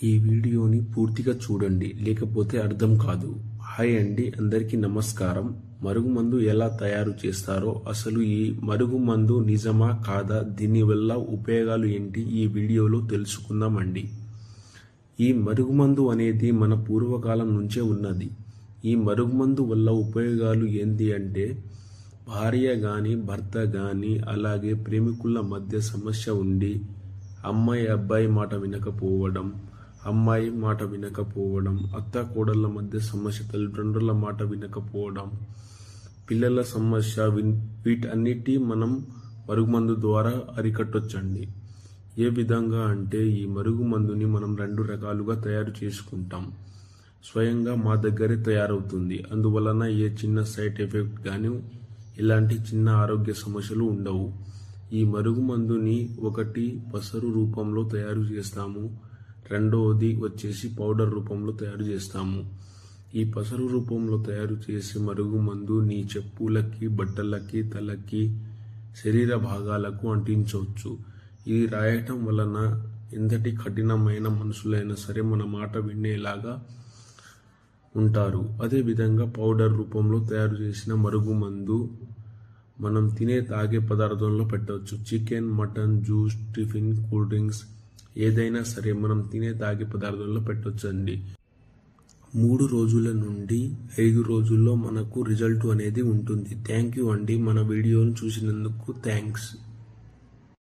ఈ వీడియోని పూర్తిగా చూడండి, లేకపోతే అర్థం కాదు. హాయ్ అండి, అందరికీ నమస్కారం. మరుగుమందు ఎలా తయారు చేస్తారో, అసలు ఈ మరుగుమందు నిజమా కాదా, దీనివల్ల ఉపయోగాలు ఏంటి, ఈ వీడియోలో తెలుసుకుందామండి. ఈ మరుగుమందు అనేది మన పూర్వకాలం నుంచే ఉన్నది. ఈ మరుగుమందు వల్ల ఉపయోగాలు ఏంటి అంటే, భార్య కానీ భర్త కానీ అలాగే ప్రేమికుల మధ్య సమస్య ఉండి అమ్మాయి అబ్బాయి మాట వినకపోవడం, అమ్మాయి మాట వినకపోవడం, అత్త కోడళ్ళ మధ్య సమస్య, తల్లిదండ్రుల మాట వినకపోవడం, పిల్లల సమస్య, వీటన్నిటి మనం మరుగుమందు ద్వారా అరికట్టొచ్చండి. ఏ విధంగా అంటే, ఈ మరుగుమందుని మనం 2 రకాలుగా తయారు చేసుకుంటాం. స్వయంగా మా దగ్గరే తయారవుతుంది. అందువలన ఏ చిన్న సైడ్ ఎఫెక్ట్ కానీ ఇలాంటి చిన్న ఆరోగ్య సమస్యలు ఉండవు. ఈ మరుగుమందుని ఒకటి పసరు రూపంలో తయారు చేస్తాము, రెండవది వచ్చేసి పౌడర్ రూపంలో తయారు చేస్తాము. ఈ పసరు రూపంలో తయారు చేసే మరుగుమందు నీ చెప్పులకి, బట్టలకి, తలకి, శరీర భాగాలకు అంటించవచ్చు. ఇది రాయటం వలన ఎంతటి కఠినమైన మనుషులైనా సరే మన మాట వినేలాగా ఉంటారు. అదేవిధంగా పౌడర్ రూపంలో తయారు చేసిన మరుగుమందు మనం తినే తాగే పదార్థంలో పెట్టవచ్చు. Chicken, mutton, juice, tiffin, cool drinks ఏదైనా సరే మనం తినే తాగే పదార్థంలో పెట్టవచ్చు అండి. 3 రోజుల నుండి 5 రోజుల్లో మనకు రిజల్ట్ అనేది ఉంటుంది. థ్యాంక్ యూ అండి, మన వీడియోను చూసినందుకు థ్యాంక్స్.